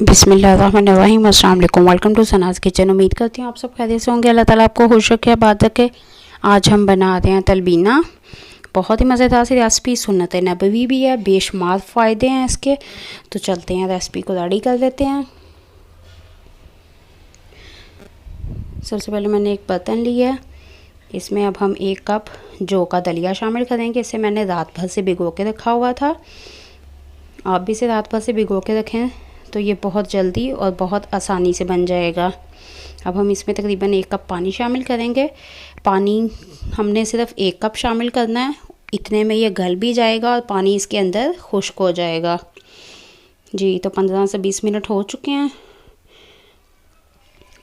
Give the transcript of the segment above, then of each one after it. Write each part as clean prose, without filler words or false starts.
बिस्मिल्लाहिर्रहमानिर्रहीम, अस्सलाम वालेकुम। Welcome to Sana's kitchen. उम्मीद करती हूँ आप सब खैरियत से होंगे। अल्लाह ताला आपको खुश रखे, आबाद रखे। आज हम बना रहे हैं तलबीना। बहुत ही मज़ेदार सी रेसिपी, सुन्नत नबवी भी है, बेशुमार फ़ायदे हैं इसके। तो चलते हैं रेसिपी को रेडी कर लेते हैं। सबसे पहले मैंने एक बर्तन लिया है, इसमें अब हम 1 कप जौ का दलिया शामिल करेंगे। इसे मैंने रात भर से भिगो के रखा हुआ था। आप भी इसे रात भर से भिगो के रखें तो ये बहुत जल्दी और बहुत आसानी से बन जाएगा। अब हम इसमें तकरीबन 1 कप पानी शामिल करेंगे। पानी हमने सिर्फ 1 कप शामिल करना है, इतने में ये गल भी जाएगा और पानी इसके अंदर खुश्क हो जाएगा। जी, तो 15 से 20 मिनट हो चुके हैं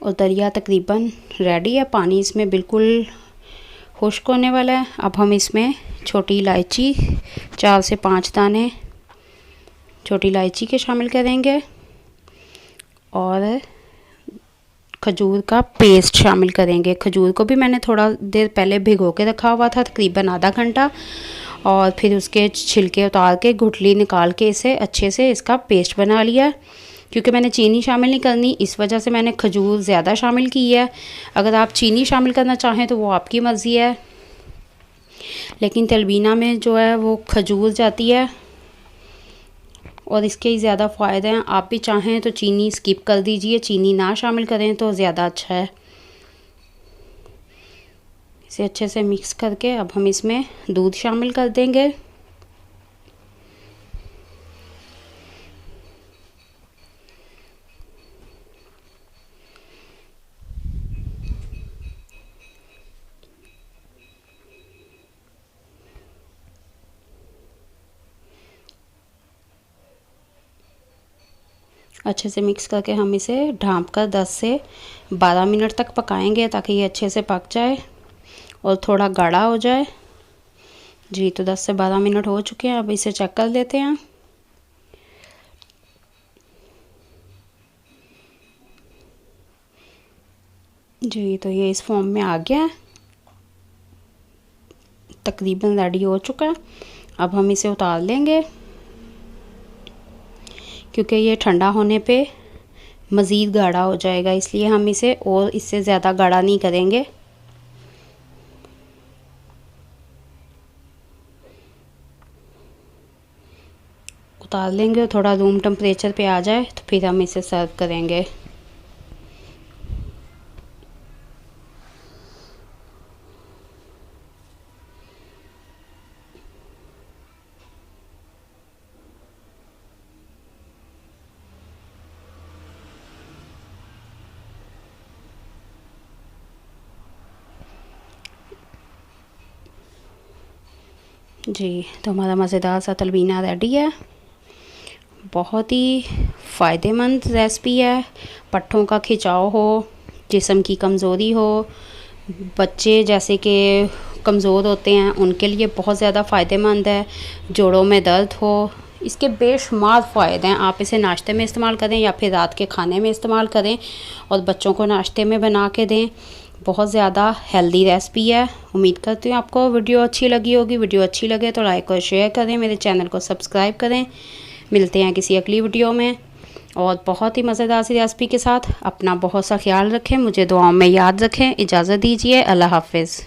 और दलिया तकरीबन रेडी है। पानी इसमें बिल्कुल खुश्क होने वाला है। अब हम इसमें छोटी इलायची 4 से 5 दाने छोटी इलायची के शामिल करेंगे और खजूर का पेस्ट शामिल करेंगे। खजूर को भी मैंने थोड़ा देर पहले भिगो के रखा हुआ था, तकरीबन आधा घंटा, और फिर उसके छिलके उतार के गुठली निकाल के इसे अच्छे से इसका पेस्ट बना लिया। क्योंकि मैंने चीनी शामिल नहीं करनी, इस वजह से मैंने खजूर ज़्यादा शामिल की है। अगर आप चीनी शामिल करना चाहें तो वो आपकी मर्ज़ी है, लेकिन तलबीना में जो है वो खजूर जाती है और इसके ही ज़्यादा फ़ायदे हैं। आप भी चाहें तो चीनी स्किप कर दीजिए, चीनी ना शामिल करें तो ज़्यादा अच्छा है। इसे अच्छे से मिक्स करके अब हम इसमें दूध शामिल कर देंगे। अच्छे से मिक्स करके हम इसे ढाँप कर 10 से 12 मिनट तक पकाएंगे ताकि ये अच्छे से पक जाए और थोड़ा गाढ़ा हो जाए। जी, तो 10 से 12 मिनट हो चुके हैं। अब इसे चेक कर लेते हैं। जी, तो ये इस फॉर्म में आ गया है, तकरीबन रेडी हो चुका है। अब हम इसे उतार लेंगे क्योंकि ये ठंडा होने पे मज़ीद गाढ़ा हो जाएगा, इसलिए हम इसे और इससे ज़्यादा गाढ़ा नहीं करेंगे। उतार लेंगे और थोड़ा रूम टेम्परेचर पे आ जाए तो फिर हम इसे सर्व करेंगे। जी, तो हमारा मज़ेदार सा तलबीना रेडी है। बहुत ही फ़ायदेमंद रेसिपी है। पट्ठों का खिंचाव हो, जिस्म की कमज़ोरी हो, बच्चे जैसे कि कमज़ोर होते हैं उनके लिए बहुत ज़्यादा फ़ायदेमंद है। जोड़ों में दर्द हो, इसके बेशुमार फ़ायदे हैं। आप इसे नाश्ते में इस्तेमाल करें या फिर रात के खाने में इस्तेमाल करें और बच्चों को नाश्ते में बना के दें। बहुत ज़्यादा हेल्दी रेसिपी है। उम्मीद करती हूँ आपको वीडियो अच्छी लगी होगी। वीडियो अच्छी लगे तो लाइक और शेयर करें, मेरे चैनल को सब्सक्राइब करें। मिलते हैं किसी अगली वीडियो में और बहुत ही मज़ेदार सी रेसिपी के साथ। अपना बहुत सा ख्याल रखें, मुझे दुआओं में याद रखें। इजाज़त दीजिए, अल्लाह हाफ़िज़।